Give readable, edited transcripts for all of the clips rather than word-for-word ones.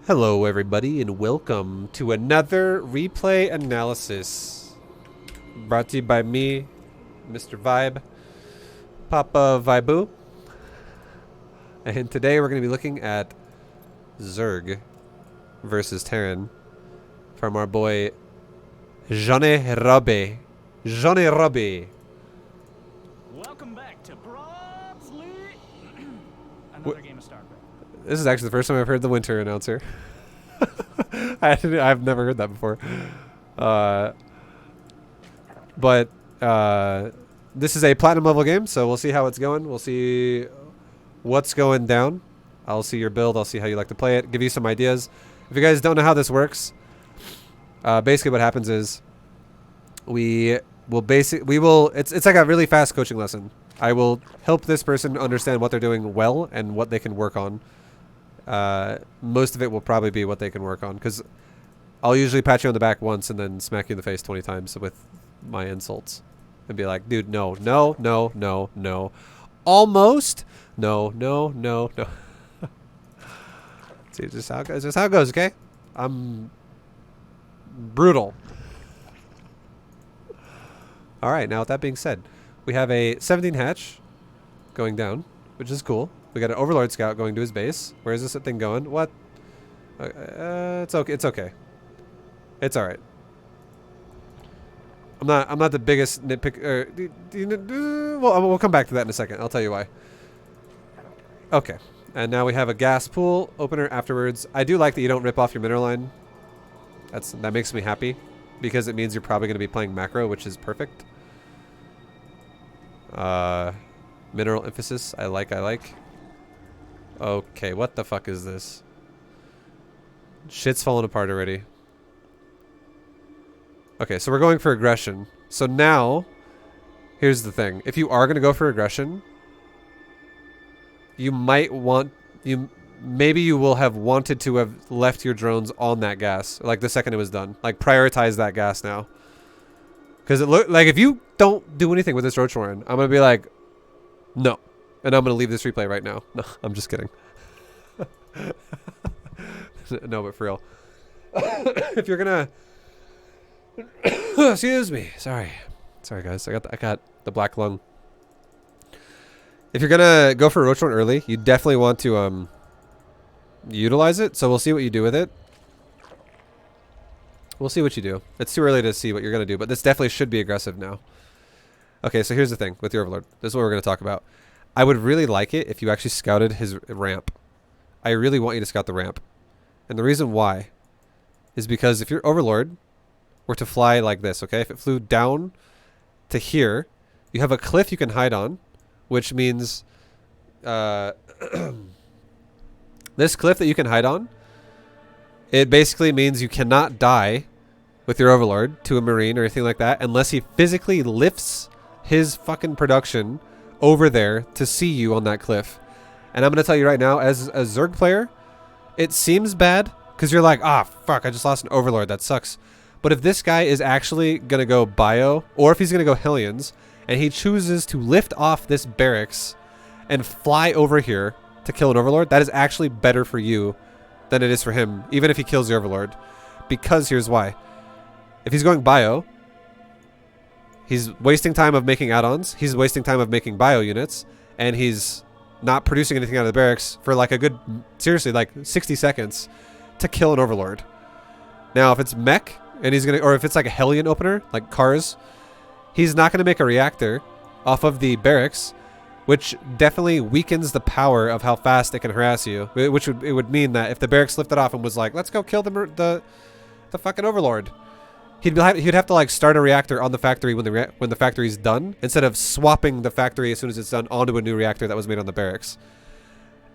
Hello everybody and welcome to another replay analysis brought to you by me, Mr. ViBE, Papa ViBE. And today we're going to be looking at Zerg versus Terran from our boy Johnny Robbie. Johnny Robbie. Welcome back to Broadsley. Another game of StarCraft. This is actually the first time I've heard the winter announcer. I've never heard that before. But this is a platinum level game, so we'll see how it's going. We'll see what's going down. I'll see your build. I'll see how you like to play it. Give you some ideas. If you guys don't know how this works, basically what happens is it's like a really fast coaching lesson. I will help this person understand what they're doing well and what they can work on. Most of it will probably be what they can work on, because I'll usually pat you on the back once and then smack you in the face 20 times with my insults and be like, dude, no, no, no, no, no, almost, no, no, no, no. See, just how it goes. Just how it goes. Okay, I'm brutal. All right. Now, with that being said, we have a 17 hatch going down, which is cool. We got an Overlord Scout going to his base. Where is this thing going? What? It's okay. It's okay. It's all right. I'm not the biggest nitpick. Well, we'll come back to that in a second. I'll tell you why. Okay. And now we have a gas pool opener afterwards. I do like that you don't rip off your mineral line. That makes me happy, because it means you're probably going to be playing macro, which is perfect. Mineral emphasis. I like. Okay, what the fuck is this? Shit's falling apart already. Okay, so we're going for aggression. So now, here's the thing. If you are going to go for aggression, you might want... Maybe you will have wanted to have left your drones on that gas, like the second it was done. Like, prioritize that gas now. Because it look like if you don't do anything with this Roach Warren, I'm going to be like, no. And I'm going to leave this replay right now. No, I'm just kidding. No, but for real. If you're going to... Excuse me. Sorry, guys. I got the black lung. If you're going to go for a Roach Warren early, you definitely want to utilize it. So we'll see what you do with it. We'll see what you do. It's too early to see what you're going to do, but this definitely should be aggressive now. Okay, so here's the thing with your Overlord. This is what we're going to talk about. I would really like it if you actually scouted his ramp. I really want you to scout the ramp. And the reason why is because if your Overlord were to fly like this, okay? If it flew down to here, you have a cliff you can hide on, which means this cliff that you can hide on, it basically means you cannot die with your Overlord to a Marine or anything like that unless he physically lifts his fucking production over there to see you on that cliff. And I'm going to tell you right now, as a Zerg player, it seems bad because you're like, ah, fuck, I just lost an Overlord. That sucks. But if this guy is actually going to go bio, or if he's going to go Hellions, and he chooses to lift off this barracks and fly over here to kill an Overlord, that is actually better for you than it is for him, even if he kills the Overlord. Because here's why. If he's going bio, he's wasting time of making add-ons, he's wasting time of making bio units, and he's not producing anything out of the barracks for like a good, seriously, like 60 seconds to kill an Overlord. Now, if it's mech, and he's gonna, or if it's like a Hellion opener, like cars, he's not gonna make a reactor off of the barracks, which definitely weakens the power of how fast it can harass you. Which would mean that if the barracks lifted off and was like, let's go kill the fucking Overlord, he'd have to like start a reactor on the factory when the factory's done, instead of swapping the factory as soon as it's done onto a new reactor that was made on the barracks.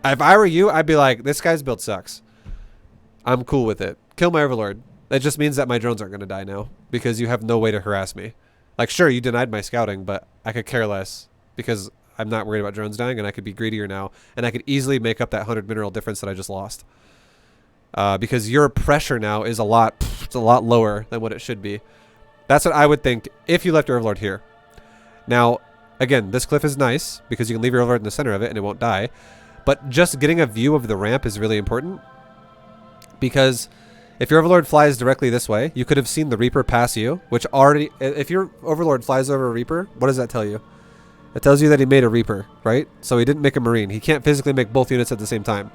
If I were you, I'd be like, this guy's build sucks. I'm cool with it. Kill my Overlord. That just means that my drones aren't going to die now, because you have no way to harass me. Like, sure, you denied my scouting, but I could care less, because I'm not worried about drones dying, and I could be greedier now, and I could easily make up that 100 mineral difference that I just lost. Because your pressure now is a lot lower than what it should be. That's what I would think if you left your Overlord here. Now, again, this cliff is nice because you can leave your Overlord in the center of it and it won't die. But just getting a view of the ramp is really important. Because if your Overlord flies directly this way, you could have seen the Reaper pass you, which already... If your Overlord flies over a Reaper, what does that tell you? It tells you that he made a Reaper, right? So he didn't make a Marine. He can't physically make both units at the same time.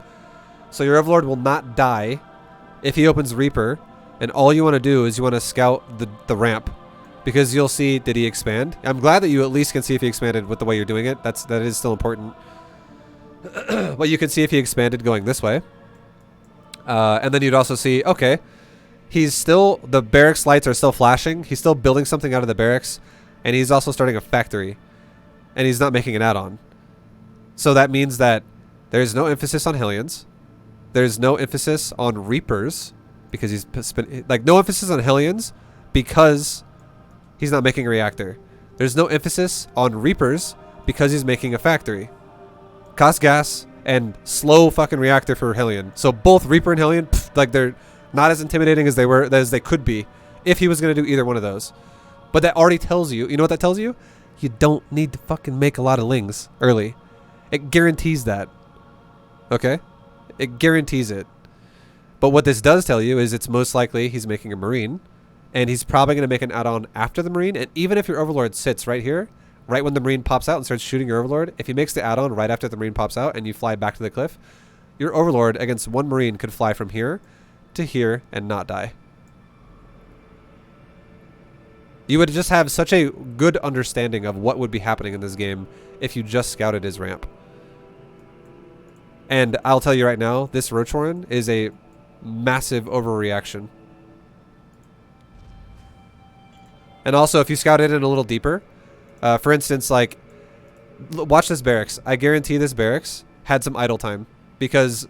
So your Overlord will not die if he opens Reaper, and all you want to do is you want to scout the ramp. Because you'll see, did he expand? I'm glad that you at least can see if he expanded with the way you're doing it. That is still important. But you can see if he expanded going this way. And then you'd also see, okay, he's still, the barracks lights are still flashing. He's still building something out of the barracks. And he's also starting a factory. And he's not making an add-on. So that means that there's no emphasis on Hellions. There's no emphasis on Reapers. Because he's, like, no emphasis on Hellions. Because he's not making a reactor. There's no emphasis on Reapers. Because he's making a factory. Cost gas and slow fucking reactor for Hellion. So both Reaper and Hellion, like, they're not as intimidating as they could be if he was going to do either one of those. But that already tells you, you know what that tells you? You don't need to fucking make a lot of Lings early. It guarantees that. Okay? It guarantees it. But what this does tell you is it's most likely he's making a Marine, and he's probably going to make an add-on after the Marine. And even if your Overlord sits right here, right when the Marine pops out and starts shooting your Overlord, if he makes the add-on right after the Marine pops out and you fly back to the cliff, your Overlord against one Marine could fly from here to here and not die. You would just have such a good understanding of what would be happening in this game if you just scouted his ramp. And I'll tell you right now, this Roach Warren is a massive overreaction. And also, if you scouted it a little deeper, for instance, like, watch this barracks. I guarantee this barracks had some idle time because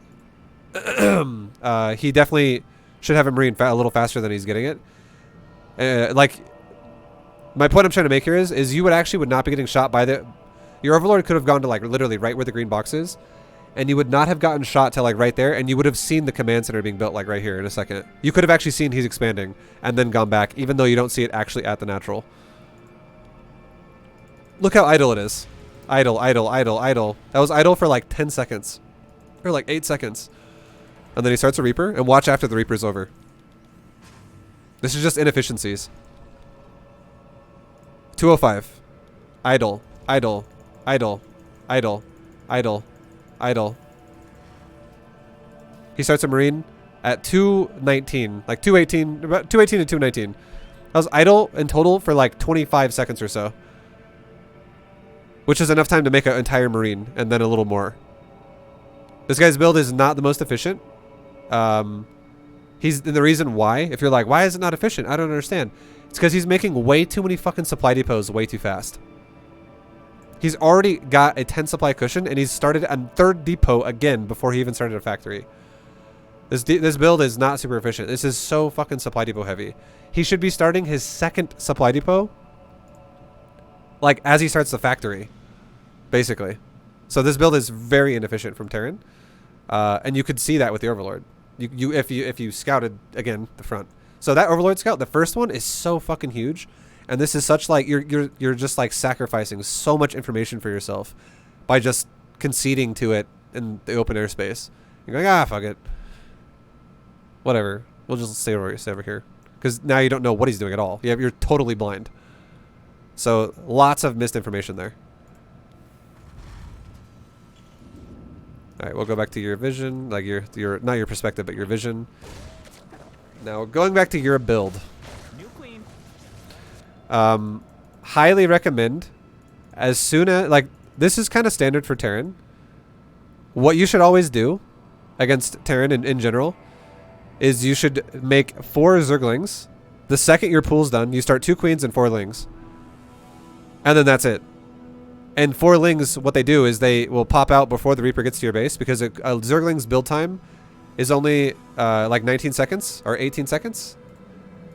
he definitely should have a Marine a little faster than he's getting it. Like, my point I'm trying to make here is you would not be getting shot by the... Your Overlord could have gone to, like, literally right where the green box is, and you would not have gotten shot to, like, right there, and you would have seen the command center being built, like, right here in a second. You could have actually seen he's expanding and then gone back, even though you don't see it actually at the natural. Look how idle it is. Idle, idle, idle, idle. That was idle for like 10 seconds. Or like 8 seconds. And then he starts a Reaper, and watch after the Reaper's over. This is just inefficiencies. 205. Idle, idle, idle, idle, idle, idle. He starts a Marine at 219. Like 218, about 218 and 219. That was idle in total for like 25 seconds or so. Which is enough time to make an entire Marine, and then a little more. This guy's build is not the most efficient. And the reason why, if you're like, why is it not efficient? I don't understand. It's because he's making way too many fucking supply depots way too fast. He's already got a 10 supply cushion, and he's started a 3rd depot again before he even started a factory. This build is not super efficient. This is so fucking supply depot heavy. He should be starting his 2nd supply depot, like, as he starts the factory, basically. So this build is very inefficient from Terran, and you could see that with the Overlord. If you scouted again the front. So that Overlord scout, the first one, is so fucking huge, and this is such like you're just like sacrificing so much information for yourself by just conceding to it in the open airspace. You're going, fuck it, whatever. We'll just stay over here, because now you don't know what he's doing at all. You're totally blind. So lots of missed information there. All right, we'll go back to your vision, like your not your perspective, but your vision. Now going back to your build. New queen. Highly recommend, as soon as, like, this is kind of standard for Terran. What you should always do against Terran in general is you should make 4 Zerglings. The second your pool's done, you start 2 queens and 4 lings. And then that's it. And 4 lings, what they do is they will pop out before the Reaper gets to your base, because a Zergling's build time is only like 19 seconds or 18 seconds.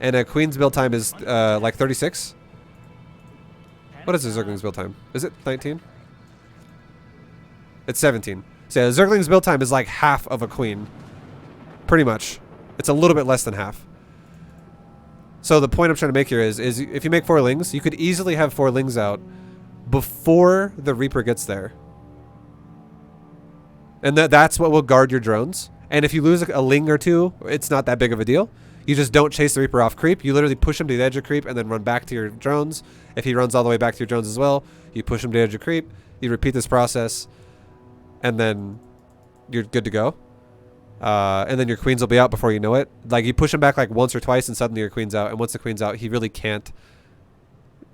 And a queen's build time is like 36. What is a Zergling's build time? Is it 19? It's 17. So yeah, a Zergling's build time is like half of a queen. Pretty much. It's a little bit less than half. So the point I'm trying to make here is if you make 4 lings, you could easily have 4 lings out before the Reaper gets there. And that's what will guard your drones. And if you lose a Ling or two, it's not that big of a deal. You just don't chase the Reaper off creep. You literally push him to the edge of creep and then run back to your drones. If he runs all the way back to your drones as well, you push him to the edge of creep. You repeat this process, and then you're good to go. And then your queens will be out before you know it. Like, you push him back like once or twice, and suddenly your queen's out. And once the queen's out, he really can't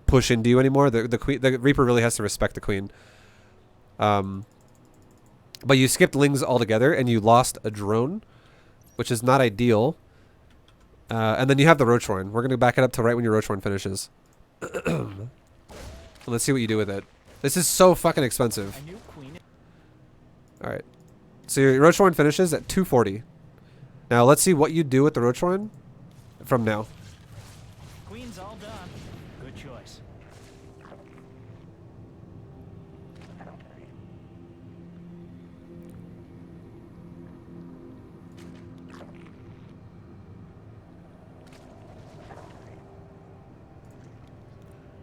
push into you anymore. The Reaper really has to respect the queen. But you skipped Lings altogether, and you lost a drone, which is not ideal. And then you have the Roachhorn. We're going to back it up to right when your Roachhorn finishes. Let's see what you do with it. This is so fucking expensive. Alright. So your Roachhorn finishes at 240. Now let's see what you do with the Roachhorn from now. Queen's all done. Good choice.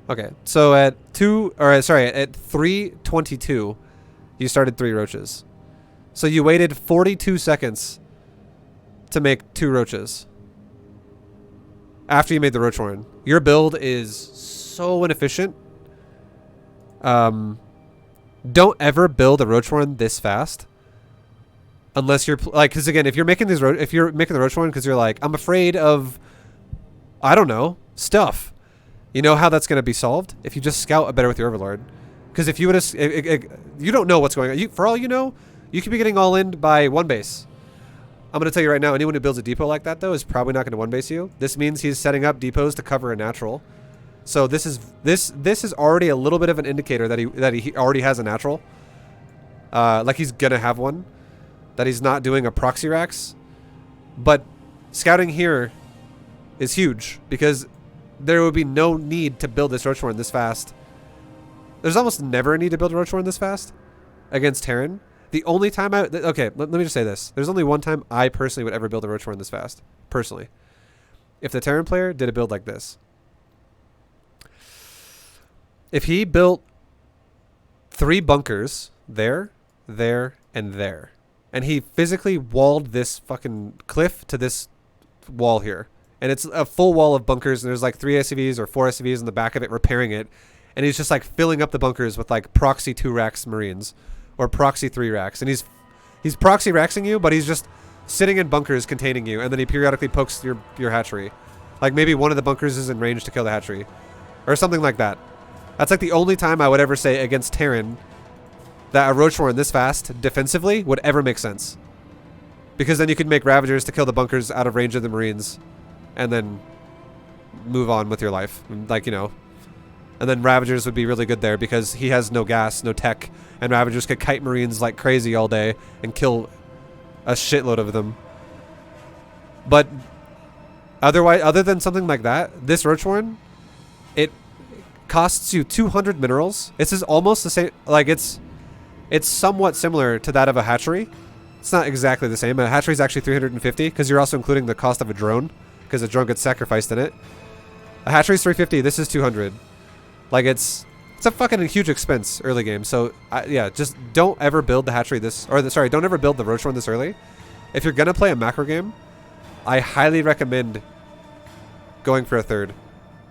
Okay, so at 322, you started 3 roaches. So you waited 42 seconds to make 2 roaches. After you made the Roachhorn. Your build is so inefficient. Don't ever build a Roachhorn this fast. Unless you're like, because again, if you're making the Roachhorn because you're like, I'm afraid of, I don't know, stuff. You know how that's going to be solved? If you just scout better with your Overlord. Because if you would have... you don't know what's going on. For all you know, you could be getting all in by 1 base. I'm going to tell you right now, anyone who builds a depot like that, though, is probably not going to 1 base you. This means he's setting up depots to cover a natural. So this is already a little bit of an indicator that he already has a natural. Like he's going to have one. That he's not doing a proxy Rax. But scouting here is huge. Because... there would be no need to build this Roachhorn this fast. There's almost never a need to build a Roachhorn this fast against Terran. The only time okay, let me just say this. There's only one time I personally would ever build a Roachhorn this fast. Personally. If the Terran player did a build like this. If he built 3 bunkers there, there, and there. And he physically walled this fucking cliff to this wall here. And it's a full wall of bunkers, and there's like 3 SCVs or 4 SCVs in the back of it repairing it. And he's just like filling up the bunkers with like proxy 2 racks Marines or proxy 3 racks. And he's proxy raxing you, but he's just sitting in bunkers containing you. And then he periodically pokes your hatchery. Like maybe one of the bunkers is in range to kill the hatchery or something like that. That's like the only time I would ever say against Terran that a Roachhorn this fast defensively would ever make sense. Because then you could make Ravagers to kill the bunkers out of range of the Marines. And then move on with your life. Like, you know. And then Ravagers would be really good there because he has no gas, no tech. And Ravagers could kite Marines like crazy all day and kill a shitload of them. But otherwise, other than something like that, this Roachhorn, it costs you 200 minerals. This is almost the same. Like, it's somewhat similar to that of a hatchery. It's not exactly the same. A hatchery is actually 350 because you're also including the cost of a drone. Because a drone gets sacrificed in it. A hatchery is 350. This is 200. Like it's a fucking huge expense early game. So yeah, just don't ever build the hatchery this, or sorry, don't ever build the Roachhorn this early. If you're gonna play a macro game, I highly recommend going for a 3rd.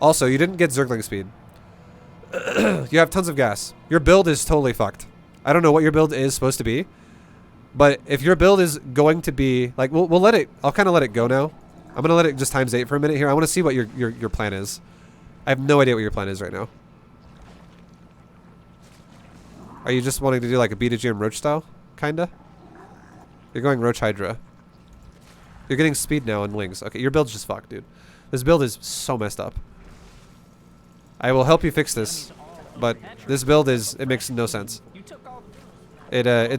Also, you didn't get Zergling speed. You have tons of gas. Your build is totally fucked. I don't know what your build is supposed to be, but if your build is going to be like, we'll let it. I'll kind of let it go now. I'm going to let it just ×8 for a minute here. I want to see what your plan is. I have no idea what your plan is right now. Are you just wanting to do like a BDGM Roach style? Kinda? You're going Roach Hydra. You're getting speed now on Lings. Okay, your build's just fucked, dude. This build is so messed up. I will help you fix this, but this build it makes no sense. I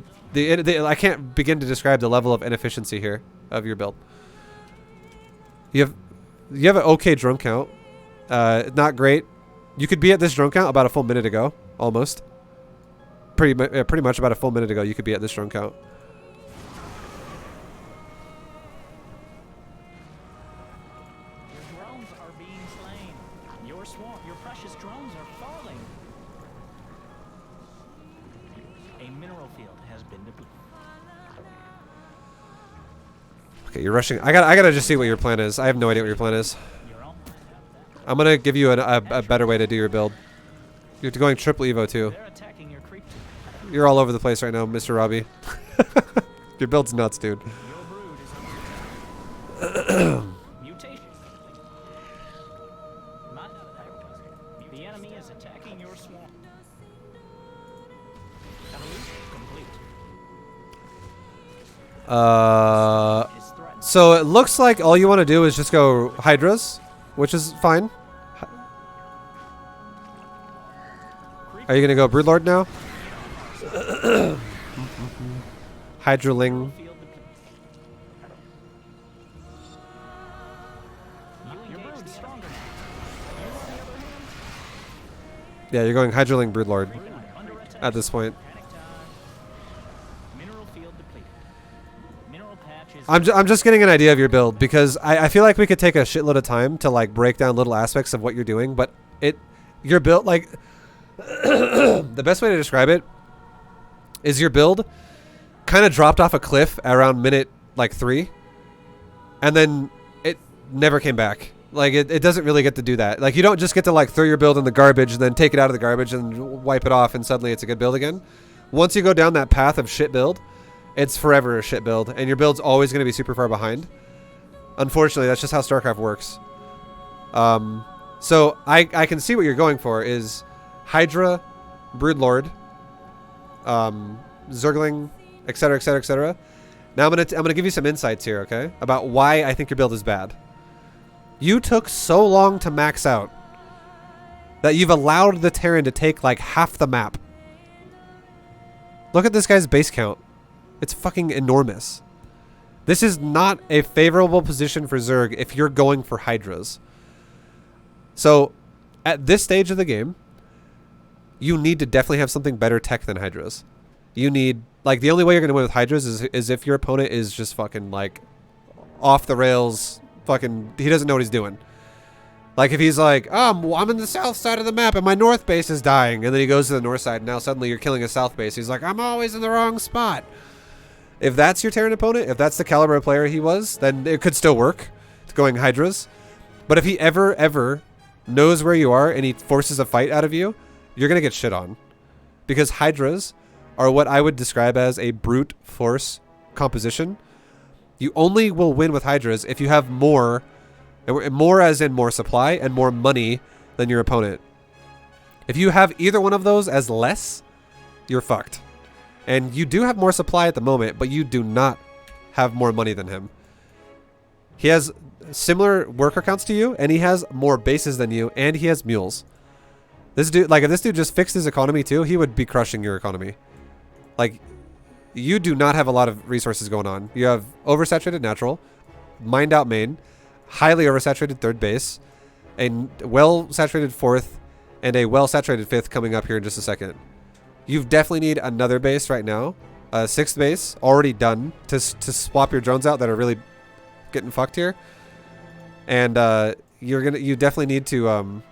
can't begin to describe the level of inefficiency here of your build. You have an okay drone count. Not great. You could be at this drone count about a full minute ago, almost. Pretty much about a full minute ago, you could be at this drone count. Your drones are being slain. Your precious drones are falling. A mineral field has been depleted. Okay, you're rushing. I gotta just see what your plan is. I have no idea what your plan is. I'm gonna give you a better way to do your build. You're going triple Evo too. You're all over the place right now, Mr. Robbie. Your build's nuts, dude. The enemy is attacking your swamp. Evolution complete. So it looks like all you want to do is just go Hydras, which is fine. Are you gonna go Broodlord now? Hydra Ling. Yeah, you're going Hydra Ling Broodlord at this point. I'm just getting an idea of your build because I feel like we could take a shitload of time to like break down little aspects of what you're doing, but your build, like the best way to describe it is your build kind of dropped off a cliff around minute like 3 and then it never came back. Like it doesn't really get to do that. Like you don't just get to like throw your build in the garbage and then take it out of the garbage and wipe it off and suddenly it's a good build again. Once you go down that path of shit build, it's forever a shit build and your build's always going to be super far behind. Unfortunately, that's just how StarCraft works. So I can see what you're going for is Hydra, Broodlord, Zergling, etc., etc., etc. Now I'm gonna give you some insights here, okay, about why I think your build is bad. You took so long to max out that you've allowed the Terran to take like half the map. Look at this guy's base count. It's fucking enormous. This is not a favorable position for Zerg if you're going for Hydras. So at this stage of the game, you need to definitely have something better tech than Hydras. You need, like, the only way you're going to win with Hydras is if your opponent is just fucking, like, off the rails, fucking, he doesn't know what he's doing. Like, if he's like, oh, I'm in the south side of the map and my north base is dying, and then he goes to the north side and now suddenly you're killing a south base. He's like, I'm always in the wrong spot. If that's your Terran opponent, if that's the caliber of player he was, then it could still work. It's going Hydras. But if he ever knows where you are and he forces a fight out of you, you're going to get shit on. Because Hydras are what I would describe as a brute force composition. You only will win with Hydras if you have more as in more supply and more money than your opponent. If you have either one of those as less, you're fucked. And you do have more supply at the moment, but you do not have more money than him. He has similar worker counts to you, and he has more bases than you, and he has mules. This dude, like, if this dude just fixed his economy too, he would be crushing your economy. Like, you do not have a lot of resources going on. You have oversaturated natural, mined out main, highly oversaturated third base, a well-saturated fourth, and a well-saturated fifth coming up here in just a second. You definitely need another base right now. A sixth base already done to swap your drones out that are really getting fucked here. And you definitely need to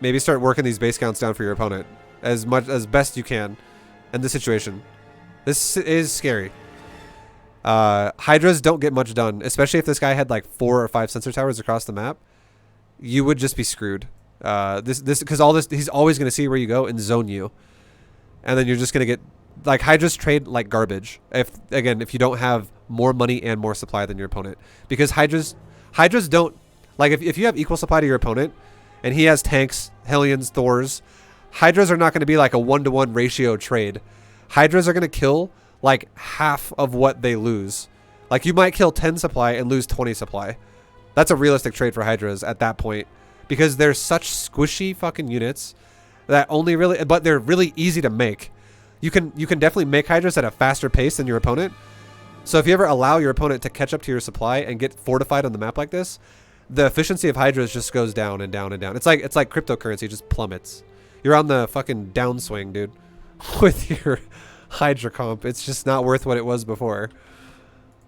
maybe start working these base counts down for your opponent as best you can in this situation. This is scary. Hydras don't get much done, especially if this guy had like 4 or 5 sensor towers across the map. You would just be screwed. Because he's always going to see where you go and zone you, and then you're just going to get like Hydras trade like garbage. If you don't have more money and more supply than your opponent, because Hydras don't, like, if you have equal supply to your opponent and he has tanks, Hellions, Thors, Hydras are not going to be like a 1-to-1 ratio trade. Hydras are going to kill like half of what they lose. Like, you might kill 10 supply and lose 20 supply. That's a realistic trade for Hydras at that point, because they're such squishy fucking units that but they're really easy to make. You can definitely make Hydras at a faster pace than your opponent. So if you ever allow your opponent to catch up to your supply and get fortified on the map like this, the efficiency of Hydras just goes down and down and down. It's like cryptocurrency just plummets. You're on the fucking downswing, dude, with your Hydra comp. It's just not worth what it was before.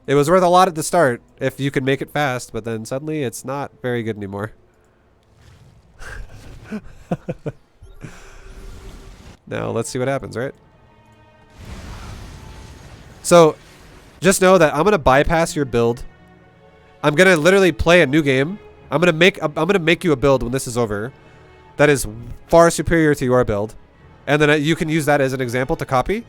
It was worth a lot at the start if you could make it fast, but then suddenly it's not very good anymore. Now let's see what happens, right? So Just know that I'm gonna bypass your build. I'm gonna literally play a new game. I'm gonna make you a build when this is over that is far superior to your build, and then you can use that as an example to copy.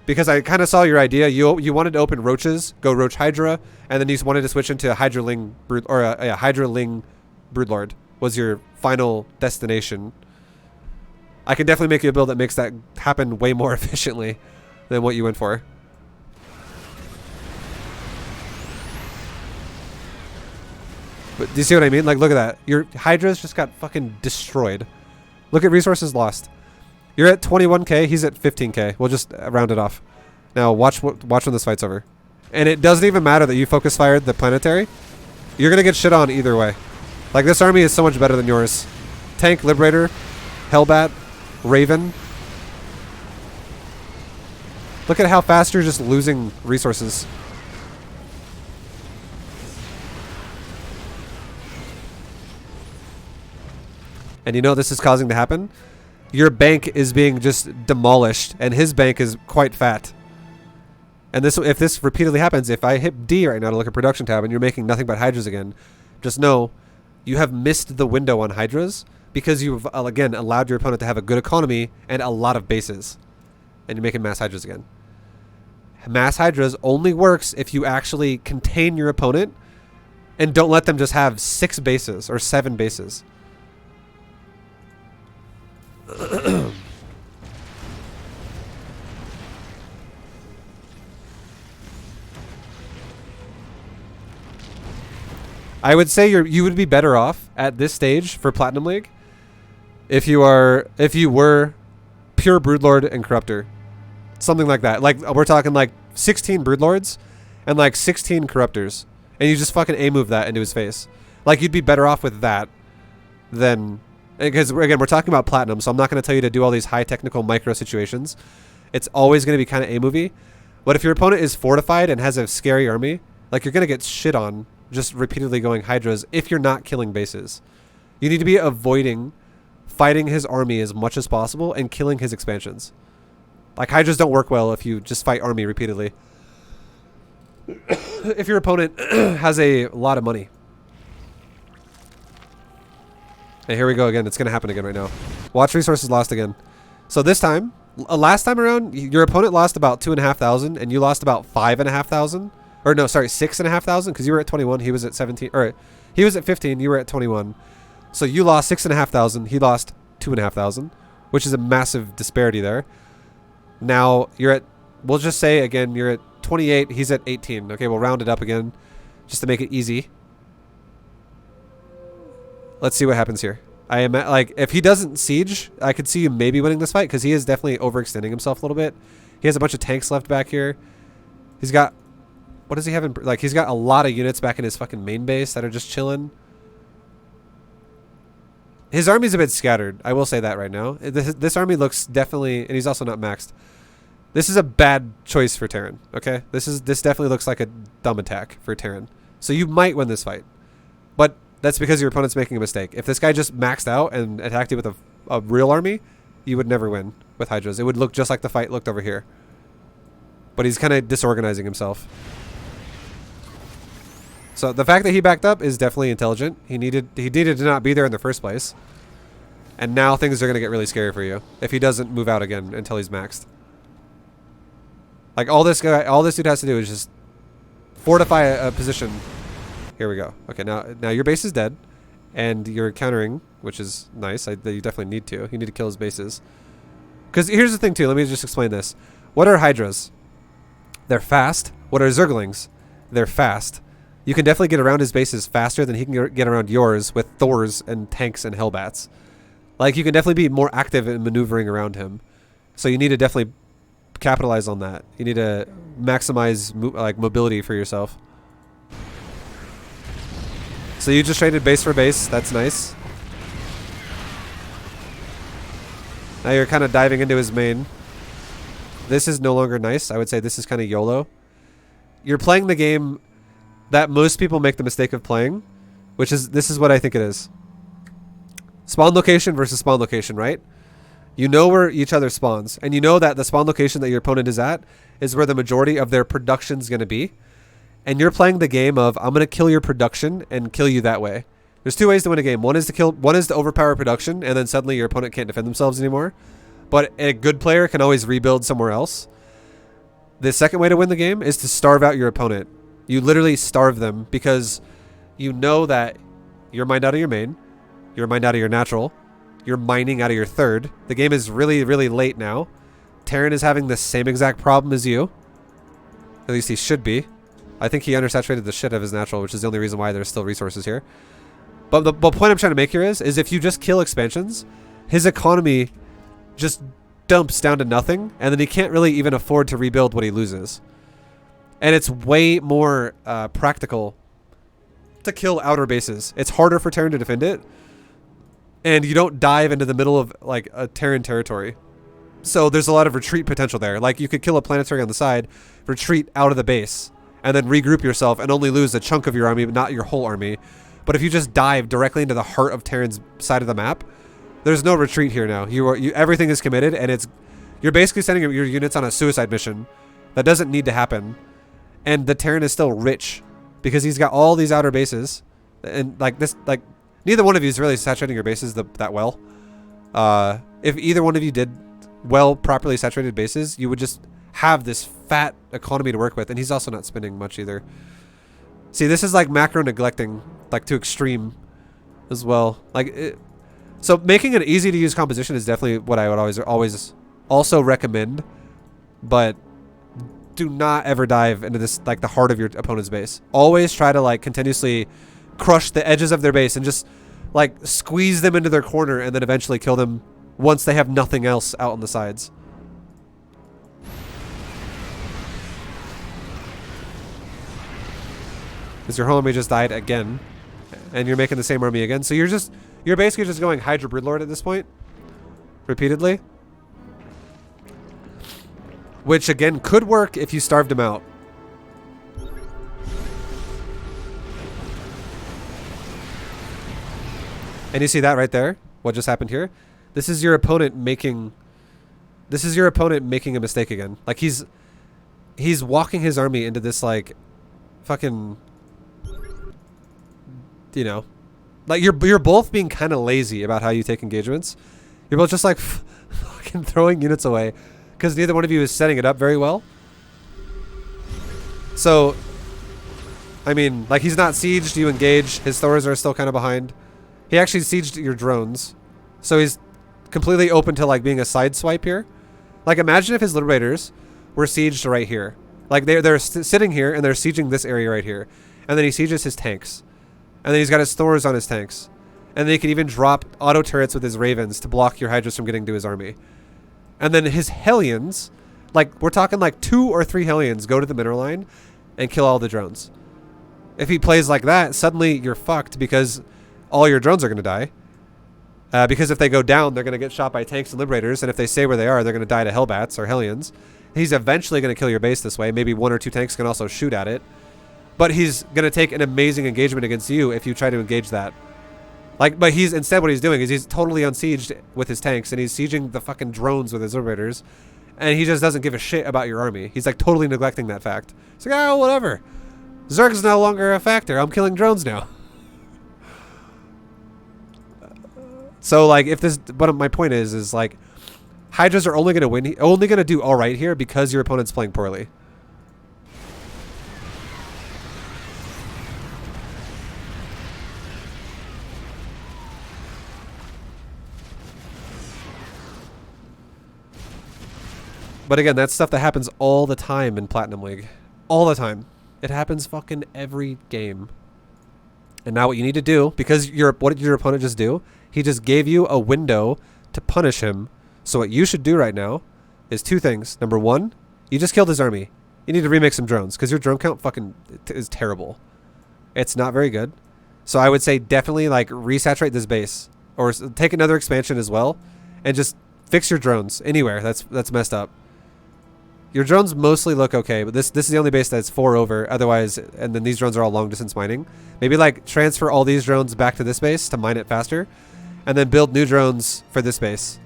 Because I kind of saw your idea. You wanted to open roaches, go roach Hydra, and then you wanted to switch into Hydra Ling Hydra Ling Broodlord was your final destination. I can definitely make you a build that makes that happen way more efficiently than what you went for. But do you see what I mean? Like, look at that. Your Hydra's just got fucking destroyed. Look at resources lost. You're at 21k. He's at 15k. We'll just round it off. Now watch when this fight's over. And it doesn't even matter that you focus fired the planetary. You're gonna get shit on either way. Like, this army is so much better than yours. Tank, Liberator, Hellbat, Raven. Look at how fast you're just losing resources. And you know what this is causing to happen? Your bank is being just demolished, and his bank is quite fat. And this, if this repeatedly happens, if I hit D right now to look at production tab and you're making nothing but Hydras again, just know you have missed the window on Hydras because you've, again, allowed your opponent to have a good economy and a lot of bases. And you're making mass Hydras again. Mass Hydras only works if you actually contain your opponent and don't let them just have 6 bases or 7 bases. I would say you would be better off at this stage for Platinum League if you were pure Broodlord and Corruptor. Something like that. Like, we're talking like 16 Broodlords and like 16 Corruptors. And you just fucking A-move that into his face. Like, you'd be better off with that than... Because, again, we're talking about Platinum, so I'm not going to tell you to do all these high technical micro situations. It's always going to be kind of A-movie. But if your opponent is fortified and has a scary army, like, you're going to get shit on just repeatedly going Hydras if you're not killing bases. You need to be avoiding fighting his army as much as possible and killing his expansions. Like, Hydras don't work well if you just fight army repeatedly. If your opponent has a lot of money. And here we go again. It's going to happen again right now. Watch resources lost again. So this time, last time around, your opponent lost about 2,500 and you lost about 5,500. Or no, sorry, 6,500 because you were at 21. He was at 17. Or he was at 15. You were at 21. So you lost 6,500. He lost 2,500, which is a massive disparity there. Now you're at, we'll just say again, you're at 28. He's at 18. Okay, we'll round it up again just to make it easy. Let's see what happens here. I am at, like, if he doesn't siege, I could see you maybe winning this fight because he is definitely overextending himself a little bit. He has a bunch of tanks left back here. He's got, what does he have in, like, he's got a lot of units back in his fucking main base that are just chilling. His army's a bit scattered. I will say that right now. This army looks definitely, and he's also not maxed. This is a bad choice for Terran, okay? This definitely looks like a dumb attack for Terran. So you might win this fight. But that's because your opponent's making a mistake. If this guy just maxed out and attacked you with a real army, you would never win with Hydras. It would look just like the fight looked over here. But he's kind of disorganizing himself. So the fact that he backed up is definitely intelligent. He needed to not be there in the first place. And now things are going to get really scary for you if he doesn't move out again until he's maxed. Like, all this dude has to do is just fortify a position. Here we go. Okay, now your base is dead, and you're countering, which is nice. You definitely need to. You need to kill his bases. Because here's the thing, too. Let me just explain this. What are Hydras? They're fast. What are Zerglings? They're fast. You can definitely get around his bases faster than he can get around yours with Thors and tanks and Hellbats. Like, you can definitely be more active in maneuvering around him. So you need to definitely capitalize on that. You need to maximize mobility for yourself. So you just traded base for base. That's nice. Now you're kind of diving into his main. This is no longer nice. I would say this is kind of YOLO. You're playing the game that most people make the mistake of playing, which is, this is what I think it is. Spawn location versus spawn location, right? You know where each other spawns, and you know that the spawn location that your opponent is at is where the majority of their production's going to be. And you're playing the game of, I'm going to kill your production and kill you that way. There's two ways to win a game. One is to overpower production, and then suddenly your opponent can't defend themselves anymore. But a good player can always rebuild somewhere else. The second way to win the game is to starve out your opponent. You literally starve them because you know that you're mined out of your main, you're mined out of your natural, you're mining out of your third. The game is really, really late now. Terran is having the same exact problem as you. At least he should be. I think he undersaturated the shit of his natural, which is the only reason why there's still resources here. But the point I'm trying to make here is if you just kill expansions, his economy just dumps down to nothing, and then he can't really even afford to rebuild what he loses. And it's way more practical to kill outer bases. It's harder for Terran to defend it, and you don't dive into the middle of like a Terran territory. So there's a lot of retreat potential there. Like you could kill a planetary on the side, retreat out of the base, and then regroup yourself and only lose a chunk of your army, but not your whole army. But if you just dive directly into the heart of Terran's side of the map, there's no retreat here now. Everything is committed, and you're basically sending your units on a suicide mission that doesn't need to happen. And the Terran is still rich because he's got all these outer bases, and neither one of you is really saturating your bases that well. If either one of you did well properly saturated bases, you would just have this fat economy to work with, and he's also not spending much either. See, this is like macro neglecting, like to extreme as well. So making an easy to use composition is definitely what I would always also recommend, but do not ever dive into this, like the heart of your opponent's base. Always try to like continuously crush the edges of their base and just like squeeze them into their corner and then eventually kill them once they have nothing else out on the sides. Because your whole army just died again, and you're making the same army again. So you're basically just going Hydra Broodlord at this point, repeatedly. Which again could work if you starved him out. And you see that right there? What just happened here? This is your opponent making a mistake again. Like he's walking his army into this like fucking, you know, like you're both being kind of lazy about how you take engagements. You're both just like fucking throwing units away because neither one of you is setting it up very well. So, I mean, like he's not sieged, you engage. His Thors are still kind of behind. He actually sieged your drones, so he's completely open to like being a side swipe here. Like imagine if his liberators were sieged right here. Like they're sitting here and they're sieging this area right here, and then he sieges his tanks. And then he's got his Thors on his tanks. And then he can even drop auto turrets with his Ravens to block your Hydras from getting to his army. And then his Hellions, like we're talking like 2 or 3 Hellions go to the mineral line and kill all the drones. If he plays like that, suddenly you're fucked because all your drones are going to die. Because if they go down, they're going to get shot by tanks and liberators. And if they stay where they are, they're going to die to Hellbats or Hellions. He's eventually going to kill your base this way. Maybe 1 or 2 tanks can also shoot at it. But he's going to take an amazing engagement against you if you try to engage that. But instead what he's doing is he's totally unsieged with his tanks, and he's sieging the fucking drones with his liberators, and he just doesn't give a shit about your army. He's like totally neglecting that fact. He's like, oh, whatever. Zerg's no longer a factor. I'm killing drones now. So like but my point is like Hydras are only going to win, only going to do all right here because your opponent's playing poorly. But again, that's stuff that happens all the time in Platinum League. All the time. It happens fucking every game. And now what you need to do, because what did your opponent just do? He just gave you a window to punish him. So what you should do right now is 2 things. Number 1, you just killed his army. You need to remake some drones because your drone count fucking is terrible. It's not very good. So I would say definitely like resaturate this base or take another expansion as well and just fix your drones anywhere. That's messed up. Your drones mostly look okay, but this is the only base that's 4 over. Otherwise, and then these drones are all long distance mining. Maybe like transfer all these drones back to this base to mine it faster, and then build new drones for this base.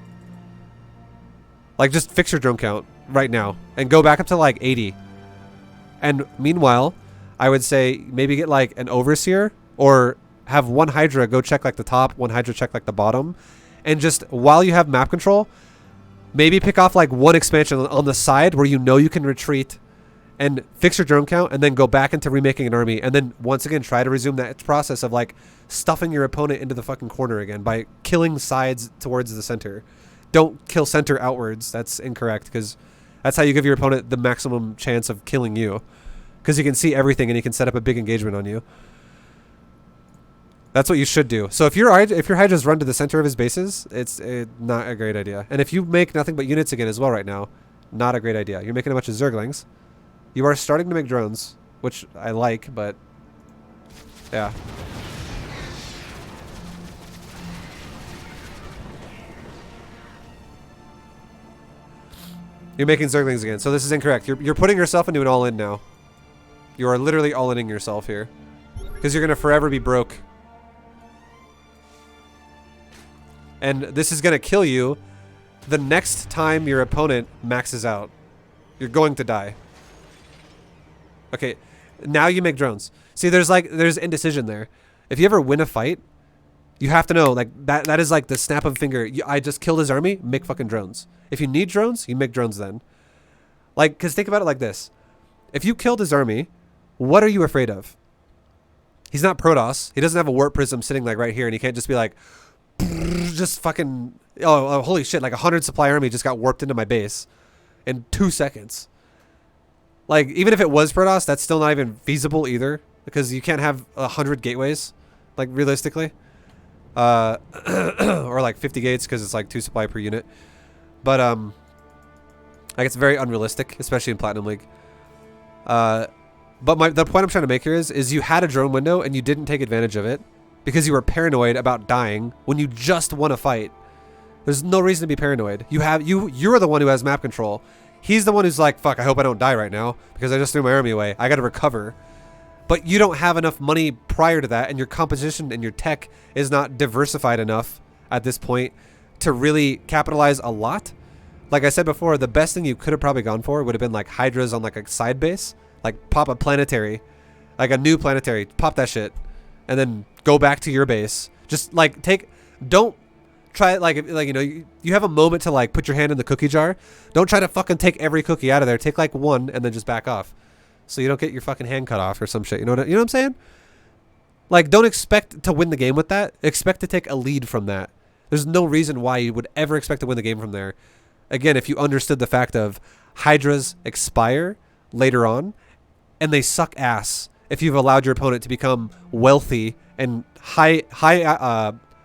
Like, just fix your drone count right now and go back up to like 80. And meanwhile, I would say maybe get like an overseer, or have one Hydra go check like the top, one Hydra check like the bottom. And just while you have map control, maybe pick off like one expansion on the side where you know you can retreat and fix your drone count, and then go back into remaking an army. And then once again, try to resume that process of like stuffing your opponent into the fucking corner again by killing sides towards the center. Don't kill center outwards. That's incorrect, because that's how you give your opponent the maximum chance of killing you, because he can see everything and he can set up a big engagement on you. That's what you should do. So if your Hydras run to the center of his bases, it's not a great idea. And if you make nothing but units again as well right now, not a great idea. You're making a bunch of Zerglings. You are starting to make drones, which I like, but yeah. You're making Zerglings again, so this is incorrect. You're putting yourself into an all-in now. You are literally all-inning yourself here, because you're going to forever be broke. And this is going to kill you the next time your opponent maxes out. You're going to die. Okay, now you make drones. See, there's indecision there. If you ever win a fight, you have to know, like, that is like the snap of a finger. I just killed his army, make fucking drones. If you need drones, you make drones then. Like, because think about it like this. If you killed his army, what are you afraid of? He's not Protoss. He doesn't have a warp prism sitting like right here, and he can't just be like, just fucking, oh holy shit, like 100 supply army just got warped into my base in 2 seconds. Like, even if it was Protoss, that's still not even feasible either, because you can't have 100 gateways, like, realistically. Or like 50 gates, because it's like 2 supply per unit. But like, it's very unrealistic, especially in Platinum League. But the point I'm trying to make here is you had a drone window and you didn't take advantage of it because you were paranoid about dying when you just won a fight. There's no reason to be paranoid. You're the one who has map control. He's the one who's like, fuck, I hope I don't die right now because I just threw my army away. I got to recover. But you don't have enough money prior to that, and your composition and your tech is not diversified enough at this point to really capitalize a lot. Like I said before, the best thing you could have probably gone for would have been like Hydras on like a side base. Like pop a planetary, like a new planetary, pop that shit, and then go back to your base. Just like don't try, like you know, you have a moment to like put your hand in the cookie jar. Don't try to fucking take every cookie out of there. Take like one and then just back off, so you don't get your fucking hand cut off or some shit. You know what I'm saying? Like, don't expect to win the game with that. Expect to take a lead from that. There's no reason why you would ever expect to win the game from there. Again, if you understood the fact of Hydras expire later on, and they suck ass if you've allowed your opponent to become wealthy and high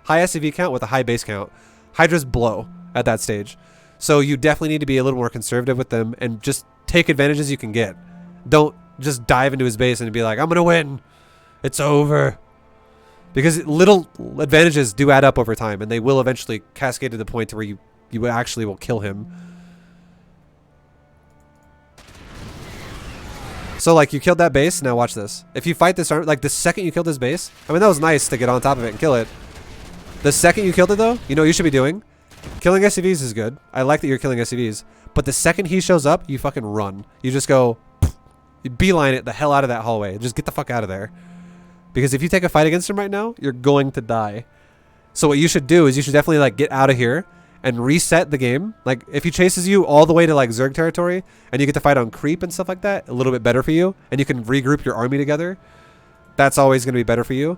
SCV count with a high base count. Hydras blow at that stage. So you definitely need to be a little more conservative with them and just take advantages you can get. Don't just dive into his base and be like, I'm going to win. It's over. Because little advantages do add up over time, and they will eventually cascade to the point to where you actually will kill him. So, like, you killed that base. Now watch this. If you fight this army, like, the second you killed his base, I mean, that was nice to get on top of it and kill it. The second you killed it, though, you know what you should be doing? Killing SCVs is good. I like that you're killing SCVs. But the second he shows up, you fucking run. You just go, you beeline it the hell out of that hallway. Just get the fuck out of there. Because if you take a fight against him right now, you're going to die. So what you should do is you should definitely, like, get out of here and reset the game. Like, if he chases you all the way to, like, Zerg territory and you get to fight on creep and stuff like that, a little bit better for you, and you can regroup your army together, that's always going to be better for you.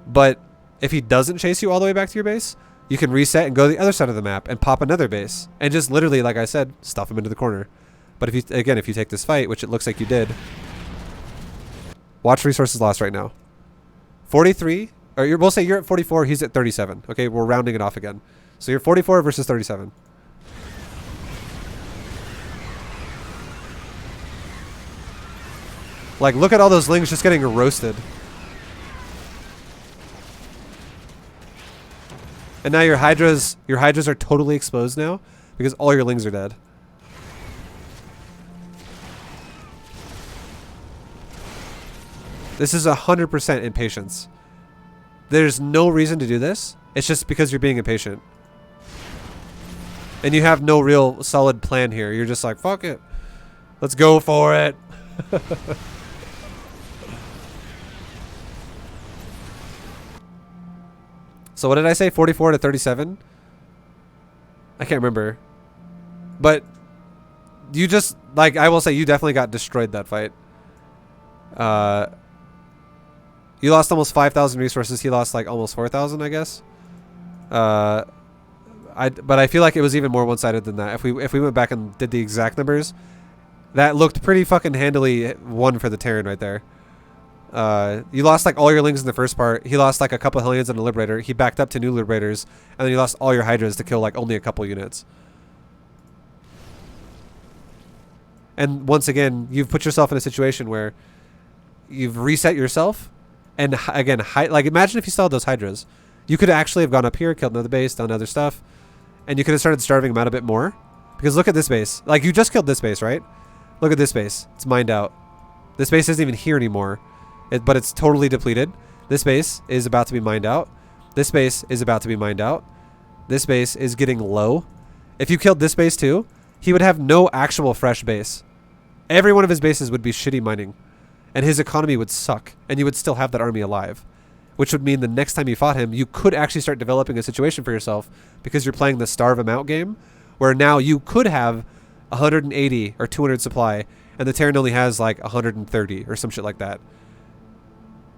But if he doesn't chase you all the way back to your base, you can reset and go to the other side of the map and pop another base and just literally, like I said, stuff him into the corner. But if you take this fight, which it looks like you did, watch resources lost right now. 43, or we'll say you're at 44, he's at 37. Okay, we're rounding it off again. So you're 44 versus 37. Like, look at all those lings just getting roasted. And now your hydras are totally exposed now because all your lings are dead. This is 100% impatience. There's no reason to do this. It's just because you're being impatient. And you have no real solid plan here. You're just like, fuck it. Let's go for it. So what did I say? 44 to 37? I can't remember. But you just, like, I will say you definitely got destroyed that fight. You lost almost 5,000 resources. He lost like almost 4,000, I guess. But I feel like it was even more one-sided than that. If we went back and did the exact numbers, that looked pretty fucking handily won for the Terran right there. You lost like all your Lings in the first part. He lost like a couple Hellions and a Liberator. He backed up to new Liberators, and then you lost all your Hydras to kill like only a couple units. And once again, you've put yourself in a situation where you've reset yourself. And again, like imagine if you still had those Hydras. You could actually have gone up here, killed another base, done other stuff. And you could have started starving them out a bit more. Because look at this base. Like you just killed this base, right? Look at this base. It's mined out. This base isn't even here anymore. But it's totally depleted. This base is about to be mined out. This base is about to be mined out. This base is getting low. If you killed this base too, he would have no actual fresh base. Every one of his bases would be shitty mining. And his economy would suck. And you would still have that army alive. Which would mean the next time you fought him, you could actually start developing a situation for yourself. Because you're playing the starve him out game. Where now you could have 180 or 200 supply. And the Terran only has like 130 or some shit like that.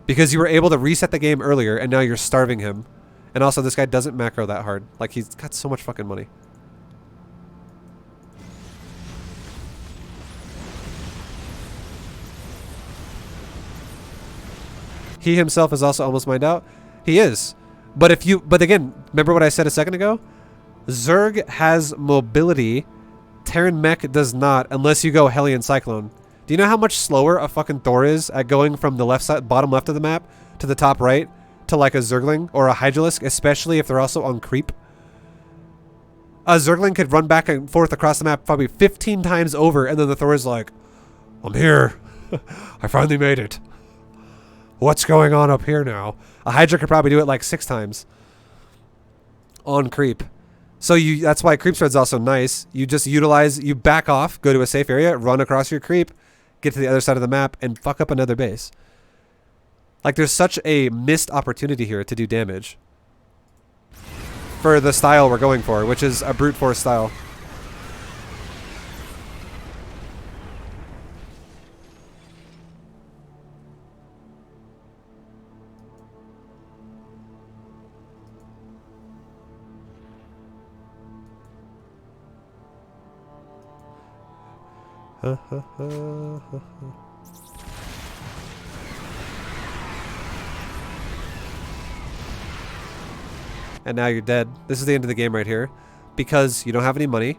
Because you were able to reset the game earlier. And now you're starving him. And also this guy doesn't macro that hard. Like he's got so much fucking money. He himself is also almost mined out. He is. But again, remember what I said a second ago? Zerg has mobility. Terran Mech does not unless you go Hellion Cyclone. Do you know how much slower a fucking Thor is at going from the left side, bottom left of the map to the top right to like a Zergling or a Hydralisk, especially if they're also on creep? A Zergling could run back and forth across the map probably 15 times over, and then the Thor is like, I'm here. I finally made it. What's going on up here now? A Hydra could probably do it like 6 times on creep. So that's why creep spread's also nice. You just you back off, go to a safe area, run across your creep, get to the other side of the map, and fuck up another base. Like there's such a missed opportunity here to do damage for the style we're going for, which is a brute force style. And now you're dead. This is the end of the game right here. Because you don't have any money.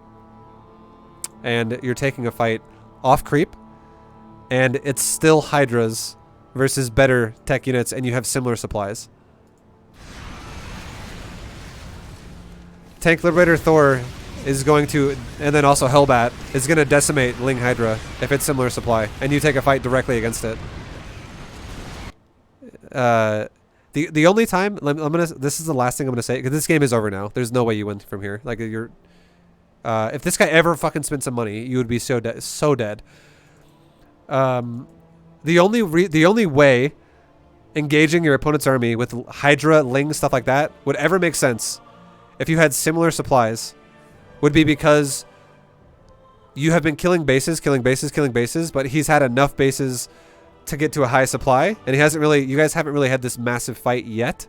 And you're taking a fight off creep. And it's still Hydras versus better tech units, and you have similar supplies. Tank Liberator Thor is going to, and then also Hellbat, is going to decimate Ling Hydra if it's similar supply, and you take a fight directly against it. The only time this is the last thing I'm gonna say, because this game is over now. There's no way you win from here. Like if this guy ever fucking spent some money, you would be so dead. The only way engaging your opponent's army with Hydra, Ling, stuff like that would ever make sense if you had similar supplies would be because you have been killing bases, but he's had enough bases to get to a high supply, and you guys haven't really had this massive fight yet.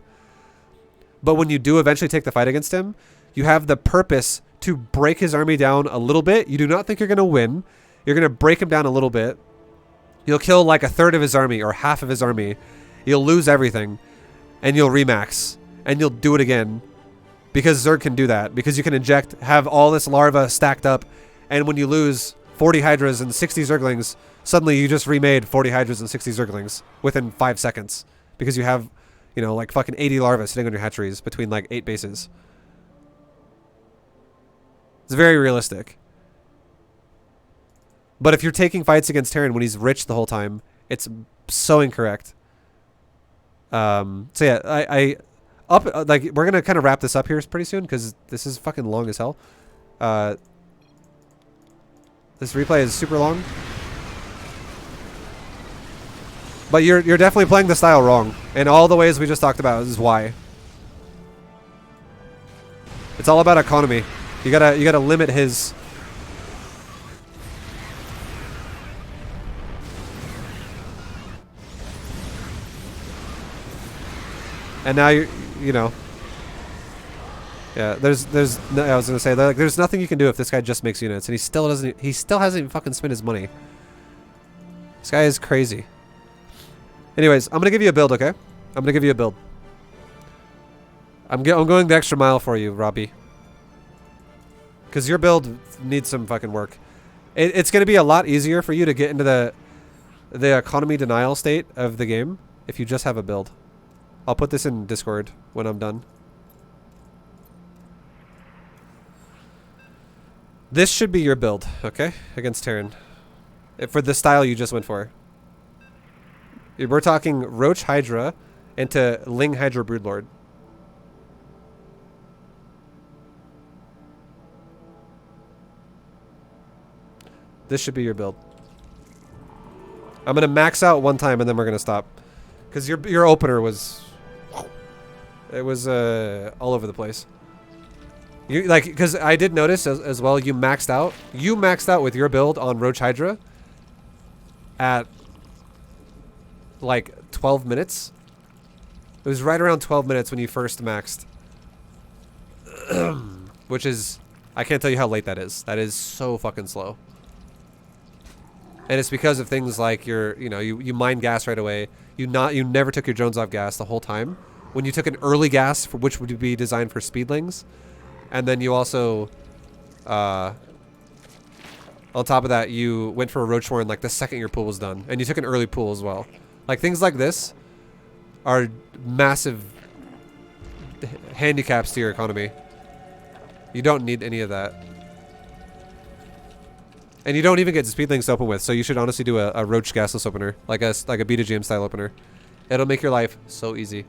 But when you do eventually take the fight against him, you have the purpose to break his army down a little bit. You do not think you're going to win. You're going to break him down a little bit. You'll kill like a third of his army or half of his army. You'll lose everything, and you'll remax, and you'll do it again. Because Zerg can do that. Because you can have all this larva stacked up, and when you lose 40 Hydras and 60 Zerglings, suddenly you just remade 40 Hydras and 60 Zerglings within 5 seconds. Because you have, like fucking 80 larvae sitting on your hatcheries between like 8 bases. It's very realistic. But if you're taking fights against Terran when he's rich the whole time, it's so incorrect. So yeah, we're gonna kind of wrap this up here pretty soon because this is fucking long as hell. This replay is super long. But you're definitely playing the style wrong. In all the ways we just talked about is why. It's all about economy. You gotta limit his. And now you know. Yeah, there's I was gonna say like there's nothing you can do if this guy just makes units, and he still hasn't even fucking spent his money. This guy is crazy. Anyways, I'm gonna give you a build, okay? I'm gonna give you a build. I'm going the extra mile for you, Robbie. Because your build needs some fucking work. It's gonna be a lot easier for you to get into the economy denial state of the game if you just have a build. I'll put this in Discord when I'm done. This should be your build, okay? Against Terran. For the style you just went for. We're talking Roach Hydra into Ling Hydra Broodlord. This should be your build. I'm gonna max out one time and then we're gonna stop. Cause your opener was all over the place. You like cause I did notice as well you maxed out. You maxed out with your build on Roach Hydra at like 12 minutes. It was right around 12 minutes when you first maxed. Which is, I can't tell you how late that is. That is so fucking slow. And it's because of things like you mine gas right away. You never took your drones off gas the whole time. When you took an early gas, for which would be designed for speedlings. And then you also, on top of that, you went for a roach warren like the second your pool was done. And you took an early pool as well. Like things like this are massive handicaps to your economy. You don't need any of that. And you don't even get speedlings to open with, so you should honestly do a roach gasless opener, like a beta GM style opener. It'll make your life so easy.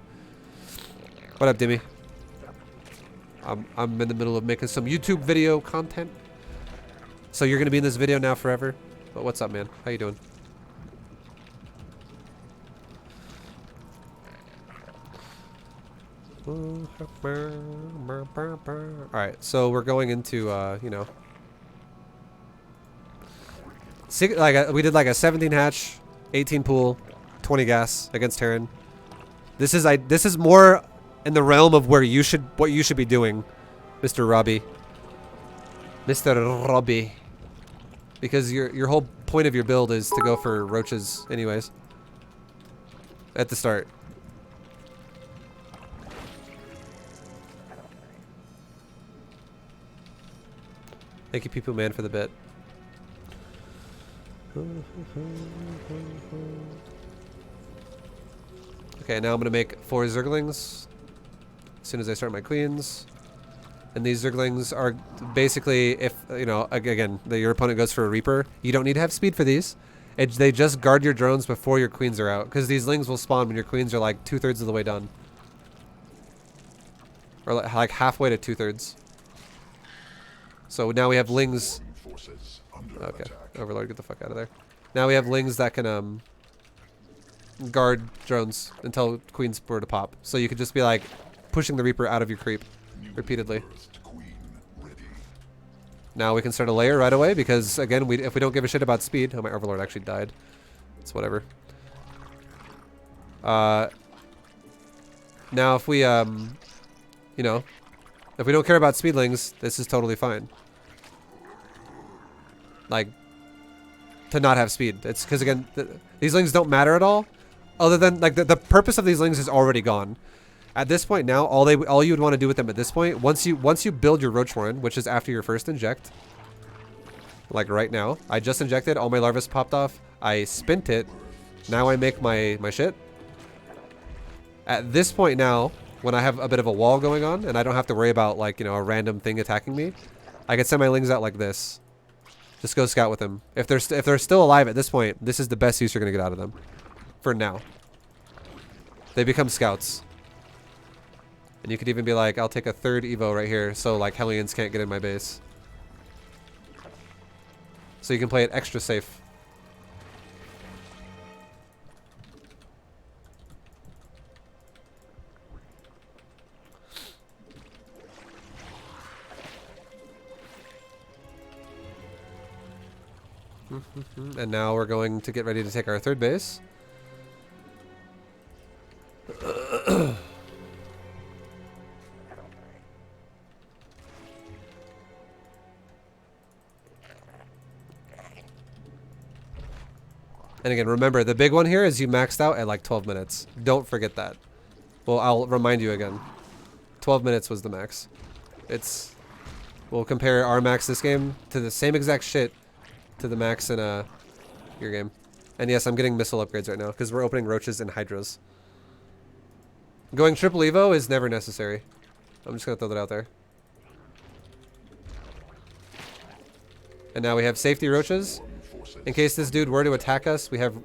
What up, Dimmy? I'm in the middle of making some YouTube video content. So you're gonna be in this video now forever. But what's up, man? How you doing? Alright, so we're going into, you know. We did like a 17 hatch, 18 pool, 20 gas against Terran. This is more in the realm of what you should be doing, Mr. Robbie. Mr. Robbie. Because your whole point of your build is to go for roaches anyways. At the start. Thank you, People Man, for the bit. Okay, now I'm gonna make 4 Zerglings as soon as I start my queens. And these Zerglings are basically, if, you know, again, your opponent goes for a Reaper, you don't need to have speed for these. They just guard your drones before your queens are out, because these Lings will spawn when your queens are like 2/3 of the way done. Or like halfway to 2/3. So now we have Lings. Okay, Overlord, get the fuck out of there. Now we have Lings that can guard drones until queens were to pop. So you could just be like pushing the Reaper out of your creep repeatedly. Now we can start a layer right away because again, if we don't give a shit about speed. Oh, my Overlord actually died. It's whatever. Now if we you know, if we don't care about speedlings, this is totally fine. Like, to not have speed. It's because, again, these Lings don't matter at all. Other than, like, the purpose of these Lings is already gone. At this point now, all you would want to do with them at this point, once you build your Roach Warren, which is after your first inject, like right now, I just injected, all my larvae popped off, I spent it, now I make my shit. At this point now, when I have a bit of a wall going on, and I don't have to worry about, like, you know, a random thing attacking me, I can send my Lings out like this. Just go scout with them. If they're still alive at this point, this is the best use you're gonna get out of them. For now. They become scouts. And you could even be like, I'll take a 3rd Evo right here, so like Hellions can't get in my base. So you can play it extra safe. And now we're going to get ready to take our third base. And again, remember, the big one here is you maxed out at like 12 minutes. Don't forget that. Well, I'll remind you again. 12 minutes was the max. We'll compare our max this game to the same exact shit to the max in your game. And yes, I'm getting missile upgrades right now because we're opening roaches and hydras. Going triple evo is never necessary. I'm just gonna throw that out there. And now we have safety roaches. In case this dude were to attack us, we have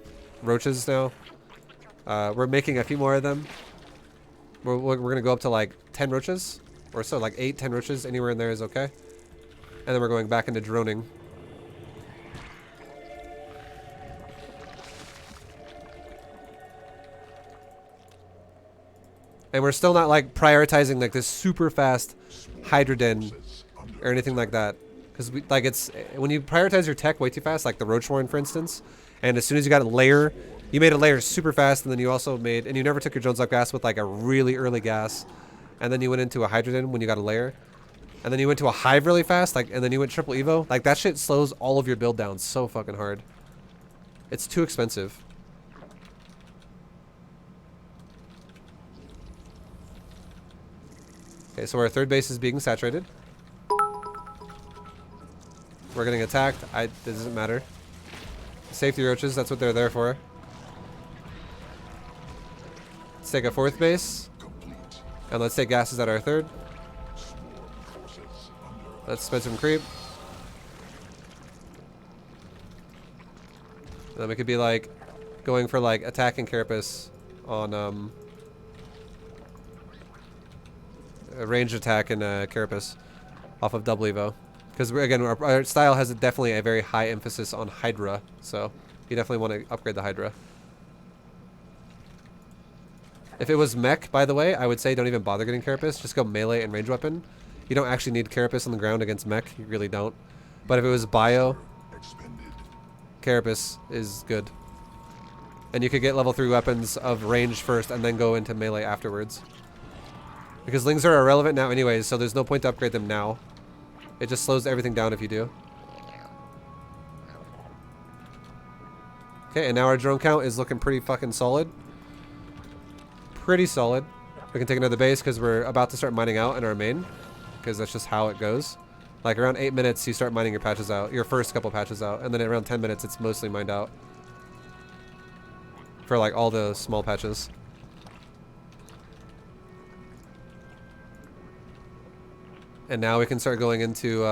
roaches now. We're making a few more of them. We're gonna go up to like 10 roaches or so, like 8, 10 roaches. Anywhere in there is okay. And then we're going back into droning. And we're still not like prioritizing like this super fast Hydra den or anything like that. Because like it's when you prioritize your tech way too fast, like the Roach Warren for instance, and as soon as you got a layer, you made a layer super fast, and then you also made, and you never took your Jones Lock gas with like a really early gas, and then you went into a Hydra den when you got a layer, and then you went to a hive really fast, like, and then you went triple evo. Like that shit slows all of your build down so fucking hard. It's too expensive. Okay, so our third base is being saturated. We're getting attacked. It doesn't matter. Safety roaches, that's what they're there for. Let's take a fourth base. And let's take gases at our third. Let's spend some creep. And then we could be like going for like attacking Carapace on a ranged attack in Carapace off of double evo. Because again, our style has definitely a very high emphasis on Hydra, so you definitely want to upgrade the Hydra. If it was mech, by the way, I would say don't even bother getting Carapace. Just go melee and range weapon. You don't actually need Carapace on the ground against mech. You really don't. But if it was bio, Carapace is good. And you could get level 3 weapons of range first and then go into melee afterwards. Because Lings are irrelevant now anyways, so there's no point to upgrade them now. It just slows everything down if you do. Okay, and now our drone count is looking pretty fucking solid. Pretty solid. We can take another base because we're about to start mining out in our main. Because that's just how it goes. Like around 8 minutes you start mining your patches out. Your first couple patches out. And then around 10 minutes it's mostly mined out. For like all the small patches. And now we can start going into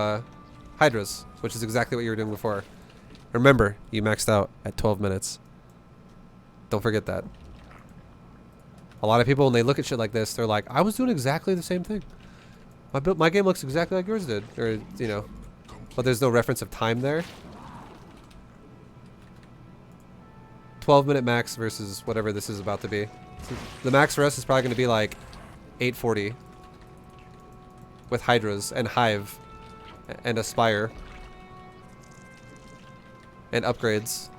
Hydras, which is exactly what you were doing before. Remember, you maxed out at 12 minutes. Don't forget that. A lot of people, when they look at shit like this, they're like, I was doing exactly the same thing. My game looks exactly like yours did. Or, you know, but there's no reference of time there. 12-minute max versus whatever this is about to be. So the max for us is probably going to be like 840. With Hydras and Hive and Aspire and upgrades.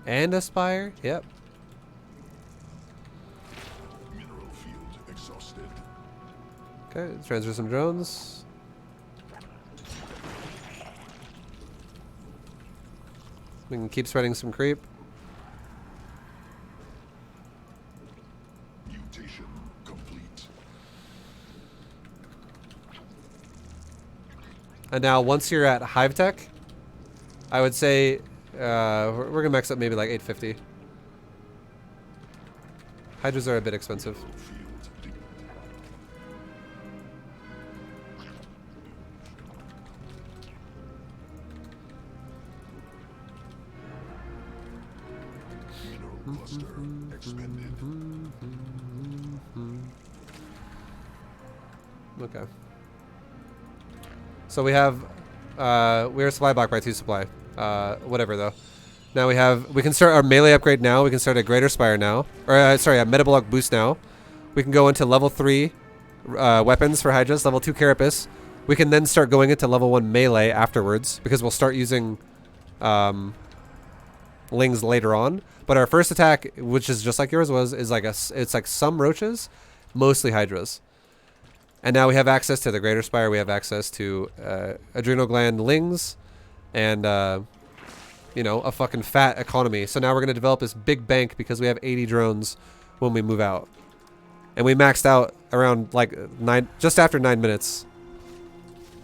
And Aspire? Yep. Mineral field exhausted. Okay, transfer some drones. We can keep spreading some creep. Mutation complete. And now once you're at Hive Tech, I would say we're gonna max up maybe like 850. Hydras are a bit expensive. Field depleted. Mineral cluster expended. Okay. So we have, we're supply block by 2 supply. Whatever though. Now we can start our melee upgrade now. We can start a Greater Spire now. Or, sorry, a Metabolic boost now. We can go into level 3 weapons for Hydras, level 2 Carapace. We can then start going into level 1 melee afterwards, because we'll start using Lings later on. But our first attack, which is just like yours was, is like it's like some roaches, mostly Hydras. And now we have access to the Greater Spire. We have access to Adrenal Gland Lings, and you know, a fucking fat economy. So now we're gonna develop this big bank because we have 80 drones when we move out, and we maxed out around like just after 9 minutes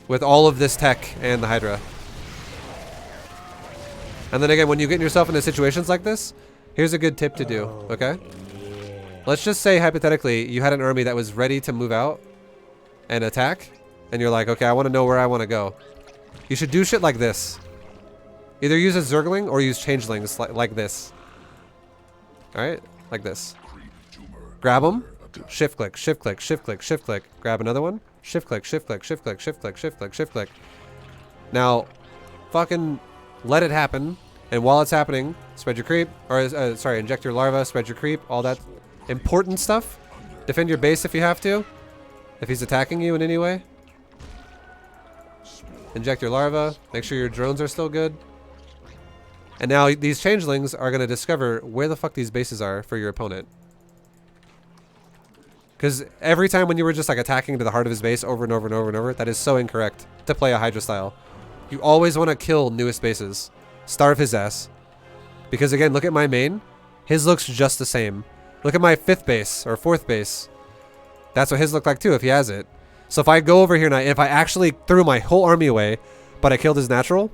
with all of this tech and the Hydra. And then again, when you get yourself into situations like this, here's a good tip to do, okay? Let's just say, hypothetically, you had an army that was ready to move out and attack, and you're like, okay, I want to know where I want to go. You should do shit like this. Either use a Zergling or use Changelings like this. Alright? Like this. Grab them. Shift click, shift click, shift click, shift click. Grab another one. Shift click, shift click, shift click, shift click, shift click, shift click. Now, fucking let it happen. And while it's happening, spread your creep. Or, sorry, inject your larva, spread your creep. All that important stuff. Defend your base if you have to. If he's attacking you in any way. Inject your larva. Make sure your drones are still good. And now these changelings are going to discover where the fuck these bases are for your opponent. Because every time when you were just like attacking to the heart of his base over and over and over and over, that is so incorrect to play a Hydra style. You always want to kill newest bases. Starve his ass. Because again, look at my main. His looks just the same. Look at my 5th base or 4th base. That's what his looked like too if he has it. So if I go over here and if I actually threw my whole army away, but I killed his natural,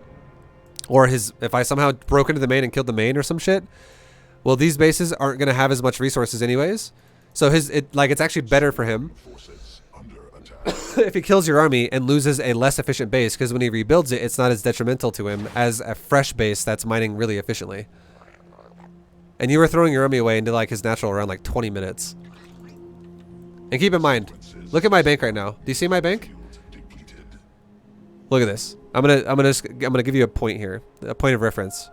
or if I somehow broke into the main and killed the main or some shit, well, these bases aren't going to have as much resources anyways. So it's actually better for him if he kills your army and loses a less efficient base, because when he rebuilds it, it's not as detrimental to him as a fresh base that's mining really efficiently. And you were throwing your army away into like his natural around like 20 minutes. And keep in mind, look at my bank right now. Do you see my bank? Look at this. I'm gonna give you a point here, a point of reference.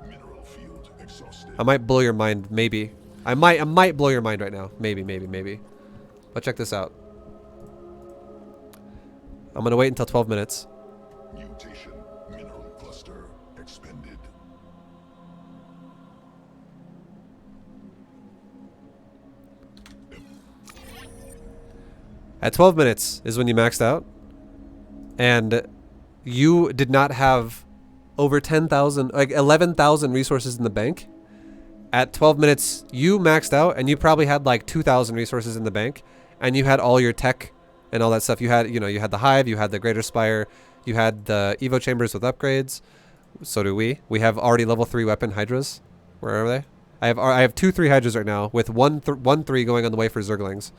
I might blow your mind, maybe. I might blow your mind right now, maybe. But check this out. I'm gonna wait until 12 minutes. Mutation mineral cluster expended. At 12 minutes is when you maxed out, and you did not have over 10,000, like 11,000 resources in the bank. At 12 minutes, you maxed out, and you probably had like 2,000 resources in the bank, and you had all your tech and all that stuff. You had, you had the Hive, you had the Greater Spire, you had the Evo Chambers with upgrades. So do we. We have already level 3 weapon Hydras. Where are they? I have 2 3 Hydras right now, with one 3 going on the way for Zerglings.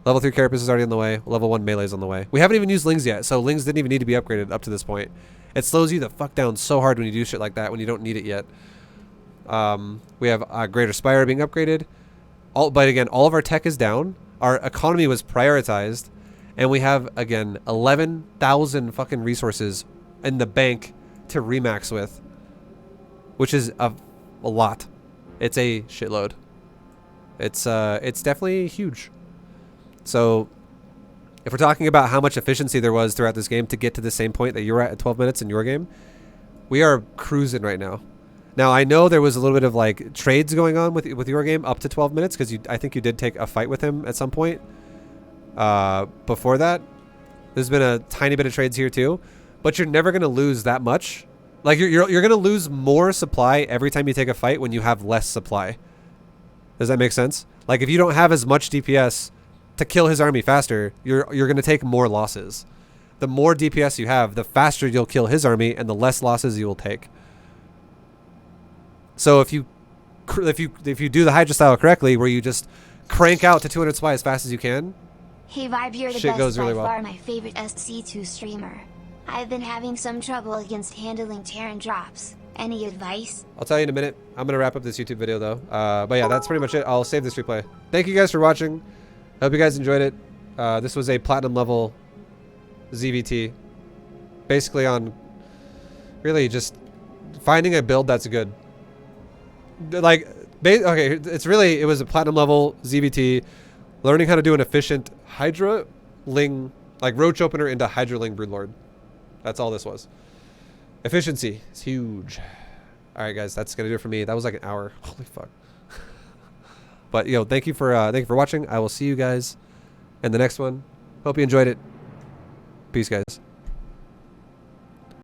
Level 3 Carapace is already on the way. Level 1 Melee is on the way. We haven't even used Lings yet, so Lings didn't even need to be upgraded up to this point. It slows you the fuck down so hard when you do shit like that, when you don't need it yet. We have Greater Spire being upgraded. But again, all of our tech is down. Our economy was prioritized. And we have, again, 11,000 fucking resources in the bank to remax with. Which is a lot. It's a shitload. It's definitely huge. So, if we're talking about how much efficiency there was throughout this game to get to the same point that you were at 12 minutes in your game, we are cruising right now. Now, I know there was a little bit of like trades going on with your game up to 12 minutes, because I think you did take a fight with him at some point. Before that, there's been a tiny bit of trades here too, but you're never going to lose that much. Like you're going to lose more supply every time you take a fight when you have less supply. Does that make sense? Like if you don't have as much DPS to kill his army faster, you're going to take more losses. The more DPS you have, the faster you'll kill his army and the less losses you will take. So if you do the Hydra style correctly, where you just crank out to 200 supply as fast as you can, Hey ViBE, you're the shit best goes really by well. far, my favorite SC2 streamer. I've been having some trouble against handling Terran drops, Any advice? I'll tell you in a minute. I'm going to wrap up this YouTube video, though. But yeah, that's pretty much it. I'll save this replay. Thank you guys for watching. I hope you guys enjoyed it. This was a platinum level ZVT. Basically on really just finding a build that's good. Like, okay, it was a platinum level ZVT. Learning how to do an efficient Hydra Ling, like roach opener into Hydra Ling Broodlord. That's all this was. Efficiency is huge. All right, guys, that's gonna do it for me. That was like an hour. Holy fuck. But yo, thank you for watching. I will see you guys in the next one. Hope you enjoyed it. Peace, guys.